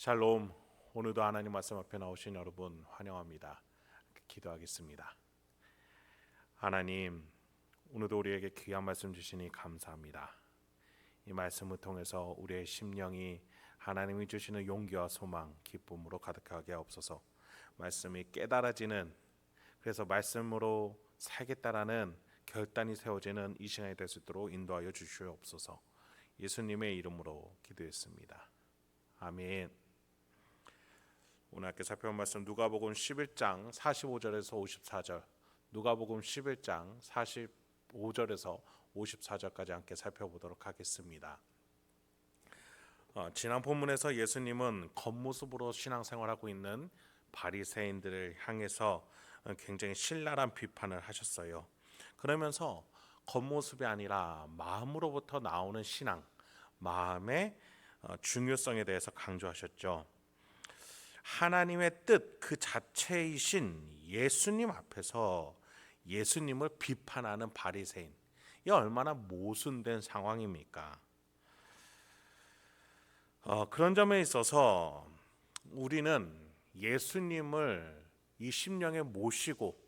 샬롬. 오늘도 하나님 말씀 앞에 나오신 여러분 환영합니다. 기도하겠습니다. 하나님, 오늘도 우리에게 귀한 말씀 주시니 감사합니다. 이 말씀을 통해서 우리의 심령이 하나님이 주시는 용기와 소망, 기쁨으로 가득하게 하옵소서. 말씀이 깨달아지는, 그래서 말씀으로 살겠다라는 결단이 세워지는 이 시간이 될 수 있도록 인도하여 주시옵소서. 예수님의 이름으로 기도했습니다. 아멘. 오늘 함께 살펴볼 말씀 누가복음 11장 45절에서 54절, 누가복음 11장 45절에서 54절까지 함께 살펴보도록 하겠습니다. 지난 본문에서 예수님은 겉모습으로 신앙생활하고 있는 바리새인들을 향해서 굉장히 신랄한 비판을 하셨어요. 그러면서 겉모습이 아니라 마음으로부터 나오는 신앙, 마음의 중요성에 대해서 강조하셨죠. 하나님의 뜻 그 자체이신 예수님 앞에서 예수님을 비판하는 바리새인, 이 얼마나 모순된 상황입니까? 그런 점에 있어서 우리는 예수님을 이 심령에 모시고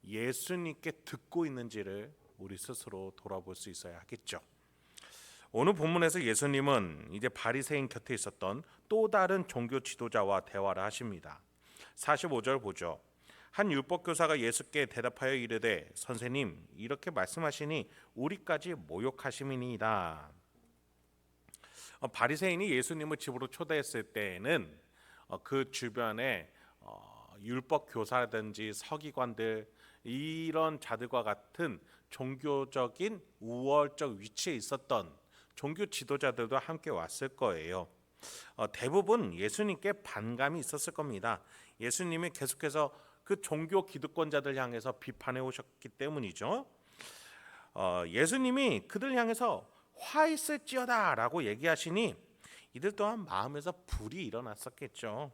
예수님께 듣고 있는지를 우리 스스로 돌아볼 수 있어야 하겠죠. 오늘 본문에서 예수님은 이제 바리새인 곁에 있었던 또 다른 종교 지도자와 대화를 하십니다. 45절 보죠. 한 율법교사가 예수께 대답하여 이르되 선생님, 이렇게 말씀하시니 우리까지 모욕하심이니이다. 바리새인이 예수님을 집으로 초대했을 때에는 그 주변에 율법교사라든지 서기관들, 이런 자들과 같은 종교적인 우월적 위치에 있었던 종교 지도자들도 함께 왔을 거예요. 대부분 예수님께 반감이 있었을 겁니다. 예수님이 계속해서 그 종교 기득권자들 향해서 비판해 오셨기 때문이죠. 예수님이 그들 향해서 화 있을지어다 라고 얘기하시니 이들 또한 마음에서 불이 일어났었겠죠.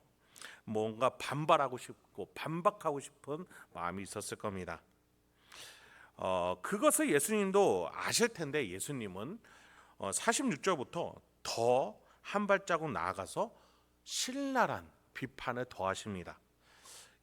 뭔가 반발하고 싶고 반박하고 싶은 마음이 있었을 겁니다. 그것을 예수님도 아실 텐데 예수님은 46절부터 더 한 발자국 나아가서 신랄한 비판을 더하십니다.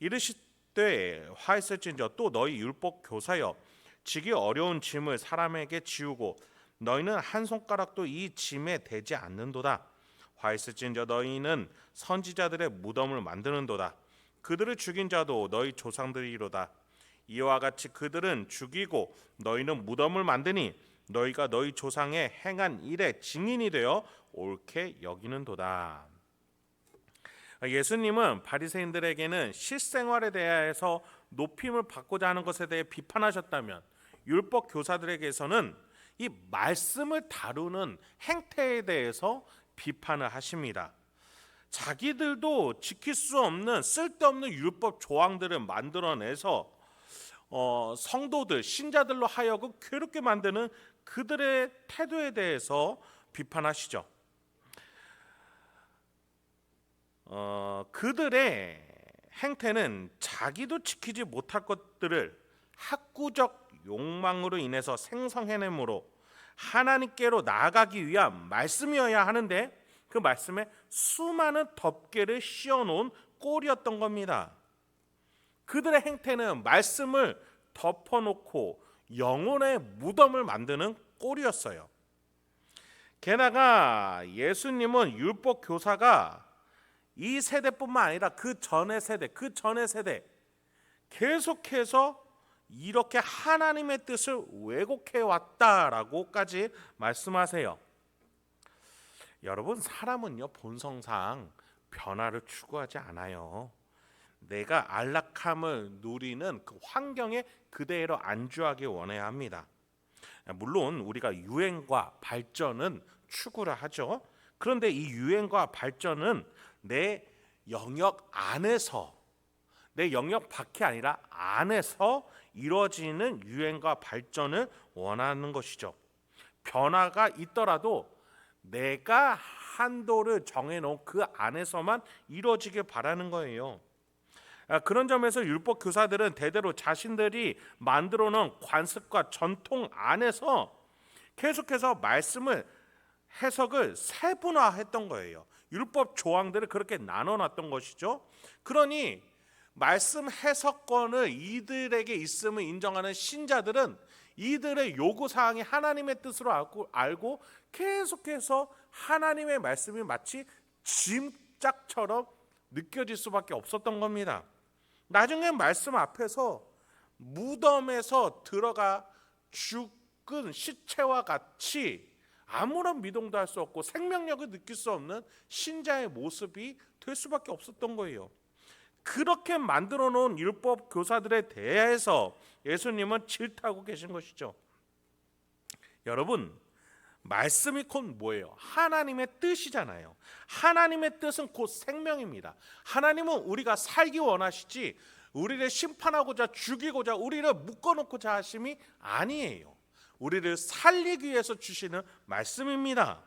이르시되 화 있을진저 또 너희 율법 교사여, 지기 어려운 짐을 사람에게 지우고 너희는 한 손가락도 이 짐에 대지 않는도다. 화 있을진저 너희는 선지자들의 무덤을 만드는도다. 그들을 죽인 자도 너희 조상들이로다. 이와 같이 그들은 죽이고 너희는 무덤을 만드니 너희가 너희 조상의 행한 일의 증인이 되어 옳게 여기는도다. 예수님은 바리새인들에게는 실생활에 대해서 높임을 받고자 하는 것에 대해 비판하셨다면 율법 교사들에게서는 이 말씀을 다루는 행태에 대해서 비판을 하십니다. 자기들도 지킬 수 없는 쓸데없는 율법 조항들을 만들어내서 성도들, 신자들로 하여금 괴롭게 만드는 그들의 태도에 대해서 비판하시죠. 그들의 행태는 자기도 지키지 못할 것들을 학구적 욕망으로 인해서 생성해내므로 하나님께로 나아가기 위한 말씀이어야 하는데 그 말씀에 수많은 덮개를 씌워놓은 꼴이었던 겁니다. 그들의 행태는 말씀을 덮어놓고 영혼의 무덤을 만드는 꼴이었어요. 게다가 예수님은 율법 교사가 이 세대뿐만 아니라 그 전의 세대 계속해서 이렇게 하나님의 뜻을 왜곡해 왔다라고까지 말씀하세요. 여러분, 사람은요 본성상 변화를 추구하지 않아요. 내가 안락함을 누리는 그 환경에 그대로 안주하기 원해야 합니다. 물론 우리가 유행과 발전은 추구를 하죠. 그런데 이 유행과 발전은 내 영역 안에서, 내 영역 밖이 아니라 안에서 이루어지는 유행과 발전을 원하는 것이죠. 변화가 있더라도 내가 한도를 정해놓은 그 안에서만 이루어지길 바라는 거예요. 그런 점에서 율법 교사들은 대대로 자신들이 만들어 놓은 관습과 전통 안에서 계속해서 말씀을 해석을 세분화했던 거예요. 율법 조항들을 그렇게 나눠놨던 것이죠. 그러니 말씀 해석권을 이들에게 있음을 인정하는 신자들은 이들의 요구사항이 하나님의 뜻으로 알고 계속해서 하나님의 말씀이 마치 짐짝처럼 느껴질 수밖에 없었던 겁니다. 나중에 말씀 앞에서 무덤에서 들어가 죽은 시체와 같이 아무런 미동도 할 수 없고 생명력을 느낄 수 없는 신자의 모습이 될 수밖에 없었던 거예요. 그렇게 만들어 놓은 율법 교사들에 대해서 예수님은 질타하고 계신 것이죠. 여러분, 말씀이 곧 뭐예요? 하나님의 뜻이잖아요. 하나님의 뜻은 곧 생명입니다. 하나님은 우리가 살기 원하시지 우리를 심판하고자 죽이고자 우리를 묶어놓고자 하심이 아니에요. 우리를 살리기 위해서 주시는 말씀입니다.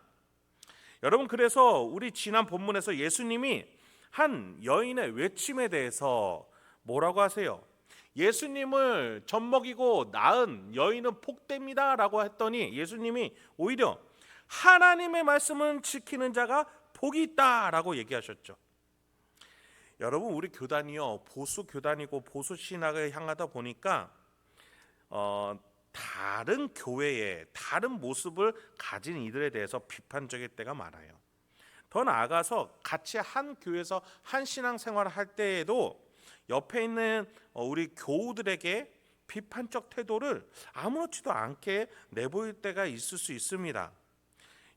여러분, 그래서 우리 지난 본문에서 예수님이 한 여인의 외침에 대해서 뭐라고 하세요? 예수님을 젖먹이고 낳은 여인은 복됩니다 라고 했더니 예수님이 오히려 하나님의 말씀은 지키는 자가 복이 있다 라고 얘기하셨죠. 여러분, 우리 교단이요, 보수 교단이고 보수 신학을 향하다 보니까 다른 교회의 다른 모습을 가진 이들에 대해서 비판적일 때가 많아요. 더 나아가서 같이 한 교회에서 한 신앙생활을 할 때에도 옆에 있는 우리 교우들에게 비판적 태도를 아무렇지도 않게 내보일 때가 있을 수 있습니다.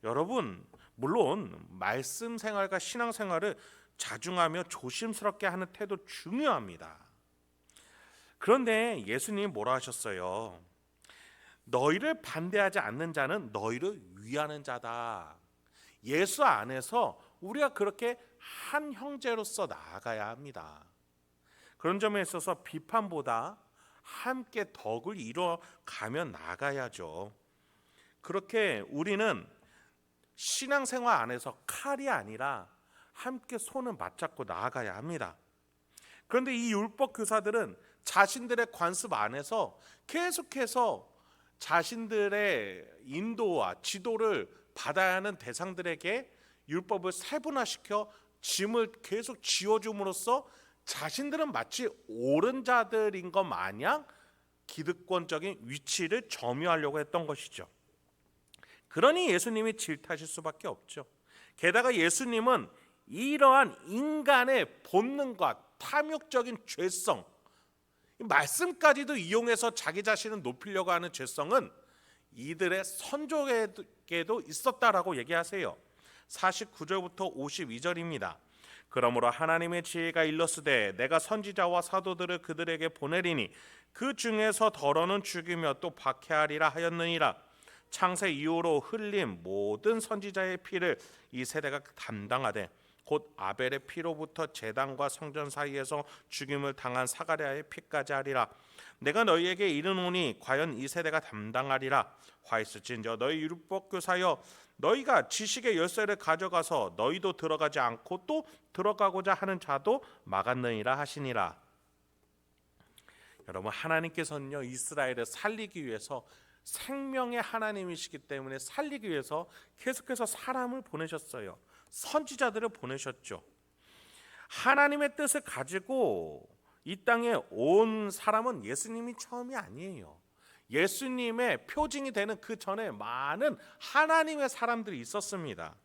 여러분, 물론 말씀 생활과 신앙 생활을 자중하며 조심스럽게 하는 태도 중요합니다. 그런데 예수님이 뭐라 하셨어요? 너희를 반대하지 않는 자는 너희를 위하는 자다. 예수 안에서 우리가 그렇게 한 형제로서 나아가야 합니다. 그런 점에 있어서 비판보다 함께 덕을 이뤄가며 나가야죠. 그렇게 우리는 신앙생활 안에서 칼이 아니라 함께 손을 맞잡고 나아가야 합니다. 그런데 이 율법 교사들은 자신들의 관습 안에서 계속해서 자신들의 인도와 지도를 받아야 하는 대상들에게 율법을 세분화시켜 짐을 계속 지어줌으로써 자신들은 마치 옳은 자들인 것 마냥 기득권적인 위치를 점유하려고 했던 것이죠. 그러니 예수님이 질타하실 수밖에 없죠. 게다가 예수님은 이러한 인간의 본능과 탐욕적인 죄성, 말씀까지도 이용해서 자기 자신을 높이려고 하는 죄성은 이들의 선조에게도 있었다라고 얘기하세요. 49절부터 52절입니다. 그러므로 하나님의 지혜가 일렀으되 내가 선지자와 사도들을 그들에게 보내리니 그 중에서 더러는 죽이며 또 박해하리라 하였느니라. 창세 이후로 흘린 모든 선지자의 피를 이 세대가 담당하되 곧 아벨의 피로부터 제단과 성전 사이에서 죽임을 당한 사가랴의 피까지 하리라. 내가 너희에게 이르노니 과연 이 세대가 담당하리라. 화있을진저 너희 율법 교사여, 너희가 지식의 열쇠를 가져가서 너희도 들어가지 않고 또 들어가고자 하는 자도 막았느니라 하시니라. 여러분, 하나님께서는요, 이스라엘을 살리기 위해서 생명의 하나님이시기 때문에 살리기 위해서 계속해서 사람을 보내셨어요. 선지자들을 보내셨죠. 하나님의 뜻을 가지고 이 땅에 온 사람은 예수님이 처음이 아니에요. 예수님의 표징이 되는 그 전에 많은 하나님의 사람들이 있었습니다.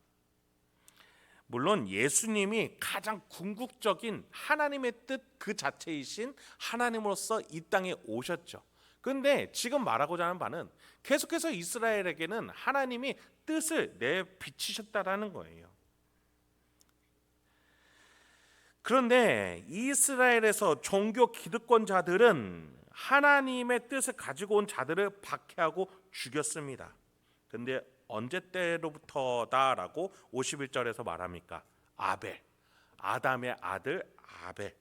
물론 예수님이 가장 궁극적인 하나님의 뜻 그 자체이신 하나님으로서 이 땅에 오셨죠. 그런데 지금 말하고자 하는 바는 계속해서 이스라엘에게는 하나님이 뜻을 내비치셨다라는 거예요. 그런데 이스라엘에서 종교 기득권자들은 하나님의 뜻을 가지고 온 자들을 박해하고 죽였습니다. 그런데 언제 때로부터다라고 51절에서 말합니까? 아벨, 아담의 아들 아벨.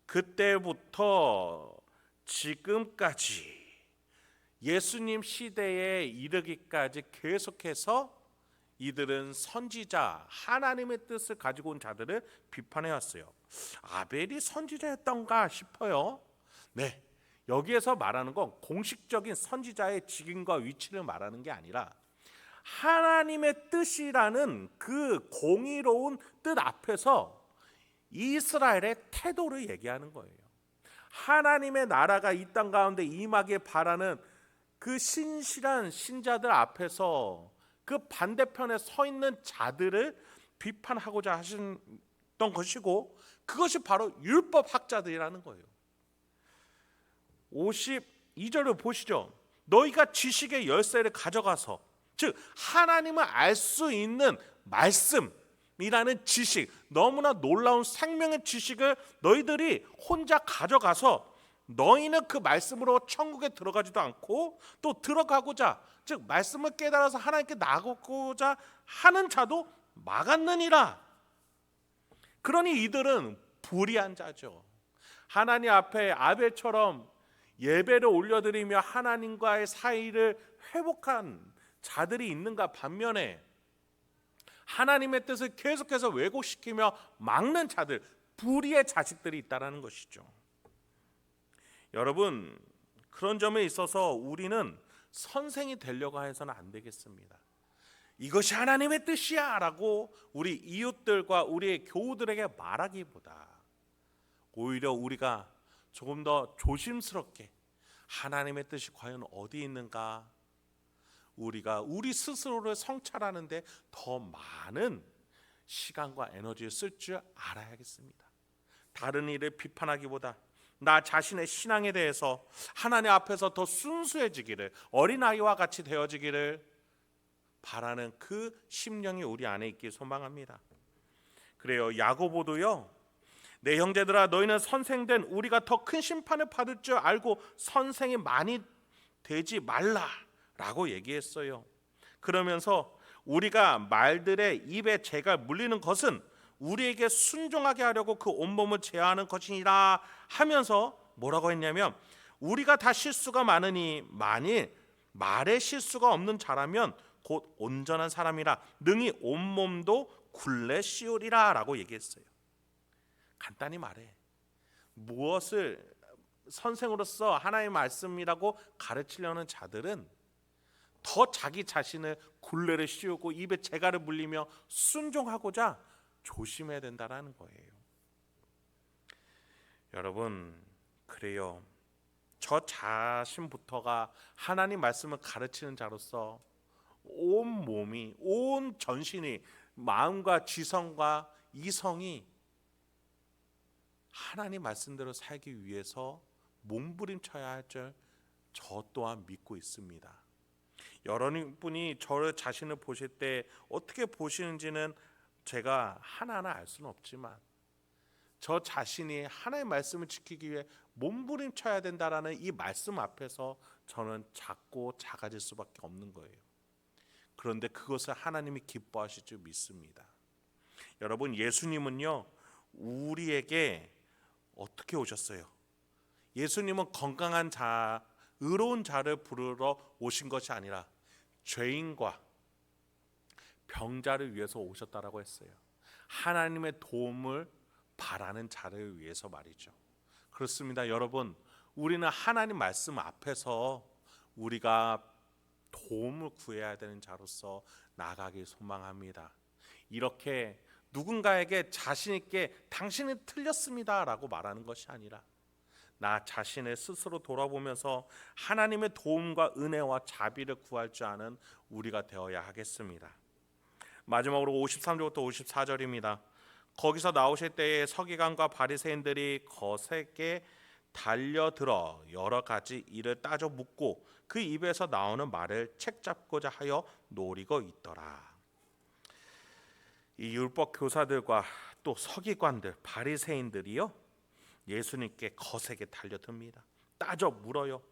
그때부터 지금까지 예수님 시대에 이르기까지 계속해서 이들은 선지자, 하나님의 뜻을 가지고 온 자들을 비판해 왔어요. 아벨이 선지자였던가 싶어요. 네, 여기에서 말하는 건 공식적인 선지자의 직임과 위치를 말하는 게 아니라 하나님의 뜻이라는 그 공의로운 뜻 앞에서 이스라엘의 태도를 얘기하는 거예요. 하나님의 나라가 이 땅 가운데 임하길 바라는 그 신실한 신자들 앞에서 그 반대편에 서 있는 자들을 비판하고자 하셨던 것이고, 그것이 바로 율법학자들이라는 거예요. 52절을 보시죠. 너희가 지식의 열쇠를 가져가서, 즉 하나님을 알 수 있는 말씀이라는 지식, 너무나 놀라운 생명의 지식을 너희들이 혼자 가져가서 너희는 그 말씀으로 천국에 들어가지도 않고 또 들어가고자, 즉 말씀을 깨달아서 하나님께 나아가고자 하는 자도 막았느니라. 그러니 이들은 불의한 자죠. 하나님 앞에 아벨처럼 예배를 올려드리며 하나님과의 사이를 회복한 자들이 있는가 반면에 하나님의 뜻을 계속해서 왜곡시키며 막는 자들, 불의의 자식들이 있다는 것이죠. 여러분, 그런 점에 있어서 우리는 선생이 되려고 해서는 안 되겠습니다. 이것이 하나님의 뜻이야 라고 우리 이웃들과 우리의 교우들에게 말하기보다 오히려 우리가 조금 더 조심스럽게 하나님의 뜻이 과연 어디 있는가, 우리가 우리 스스로를 성찰하는데 더 많은 시간과 에너지를 쓸 줄 알아야겠습니다. 다른 일을 비판하기보다 나 자신의 신앙에 대해서 하나님 앞에서 더 순수해지기를, 어린아이와 같이 되어지기를 바라는 그 심령이 우리 안에 있길 소망합니다. 그래요, 야고보도요, 내 형제들아 너희는 선생된 우리가 더 큰 심판을 받을 줄 알고 선생이 많이 되지 말라라고 얘기했어요. 그러면서 우리가 말들의 입에 재가 물리는 것은 우리에게 순종하게 하려고 그 온몸을 제어하는 것이니라 하면서 뭐라고 했냐면, 우리가 다 실수가 많으니 만일 말에 실수가 없는 자라면 곧 온전한 사람이라 능히 온몸도 굴레 씌우리라 라고 얘기했어요. 간단히 말해, 무엇을 선생으로서 하나님의 말씀이라고 가르치려는 자들은 더 자기 자신을 굴레를 씌우고 입에 재갈을 물리며 순종하고자 조심해야 된다는 거예요. 여러분, 그래요, 저 자신부터가 하나님 말씀을 가르치는 자로서 온 몸이, 온 전신이, 마음과 지성과 이성이 하나님 말씀대로 살기 위해서 몸부림쳐야 할 줄 저 또한 믿고 있습니다. 여러분이 저 자신을 보실 때 어떻게 보시는지는 제가 하나하나 알 수는 없지만 저 자신이 하나님의 말씀을 지키기 위해 몸부림쳐야 된다라는 이 말씀 앞에서 저는 작고 작아질 수밖에 없는 거예요. 그런데 그것을 하나님이 기뻐하실 줄 믿습니다. 여러분, 예수님은요, 우리에게 어떻게 오셨어요? 예수님은 건강한 자, 의로운 자를 부르러 오신 것이 아니라 죄인과 병자를 위해서 오셨다라고 했어요. 하나님의 도움을 바라는 자를 위해서 말이죠. 그렇습니다. 여러분, 우리는 하나님 말씀 앞에서 우리가 도움을 구해야 되는 자로서 나아가길 소망합니다. 이렇게 누군가에게 자신 있게 당신은 틀렸습니다 라고 말하는 것이 아니라 나 자신을 스스로 돌아보면서 하나님의 도움과 은혜와 자비를 구할 줄 아는 우리가 되어야 하겠습니다. 마지막으로 53절부터 54절입니다. 거기서 나오실 때에 서기관과 바리새인들이 거세게 달려들어 여러 가지 일을 따져 묻고 그 입에서 나오는 말을 책잡고자 하여 노리고 있더라. 이 율법 교사들과 또 서기관들, 바리새인들이요, 예수님께 거세게 달려듭니다. 따져 물어요.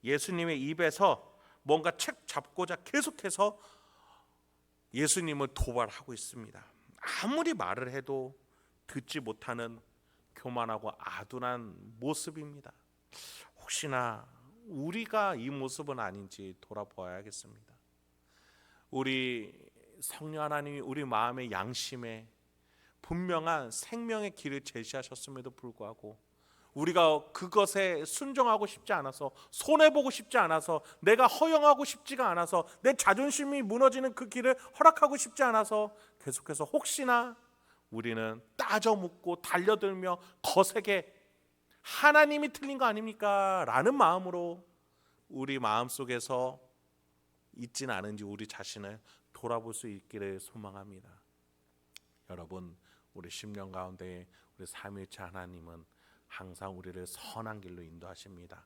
예수님의 입에서 뭔가 책 잡고자 계속해서 예수님을 도발하고 있습니다. 아무리 말을 해도 듣지 못하는 교만하고 아둔한 모습입니다. 혹시나 우리가 이 모습은 아닌지 돌아보아야겠습니다. 우리 성령 하나님이 우리 마음의 양심에 분명한 생명의 길을 제시하셨음에도 불구하고 우리가 그것에 순종하고 싶지 않아서, 손해보고 싶지 않아서, 내가 허용하고 싶지가 않아서, 내 자존심이 무너지는 그 길을 허락하고 싶지 않아서 계속해서 혹시나 우리는 따져 묻고 달려들며 거세게 하나님이 틀린 거 아닙니까? 라는 마음으로 우리 마음속에서 있지는 않은지 우리 자신을 돌아볼 수 있기를 소망합니다. 여러분, 우리 10년 가운데 우리 삼위일체 하나님은 항상 우리를 선한 길로 인도하십니다.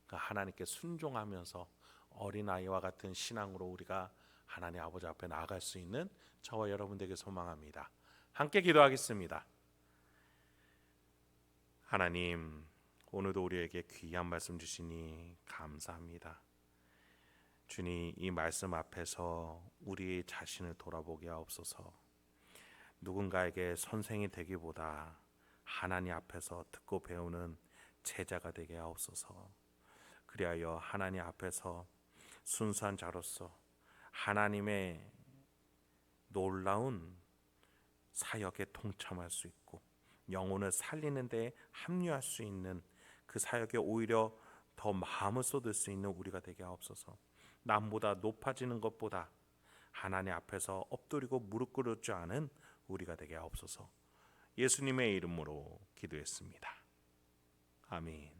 그 하나님께 순종하면서 어린아이와 같은 신앙으로 우리가 하나님 아버지 앞에 나아갈 수 있는 저와 여러분들에게 소망합니다. 함께 기도하겠습니다. 하나님, 오늘도 우리에게 귀한 말씀 주시니 감사합니다. 주님, 이 말씀 앞에서 우리 자신을 돌아보게 하옵소서. 누군가에게 선생이 되기보다 하나님 앞에서 듣고 배우는 제자가 되게 하옵소서. 그리하여 하나님 앞에서 순수한 자로서 하나님의 놀라운 사역에 동참할 수 있고 영혼을 살리는 데 합류할 수 있는 그 사역에 오히려 더 마음을 쏟을 수 있는 우리가 되게 하옵소서. 남보다 높아지는 것보다 하나님 앞에서 엎드리고 무릎 꿇을 줄 아는 우리가 되게 하옵소서. 예수님의 이름으로 기도했습니다. 아멘.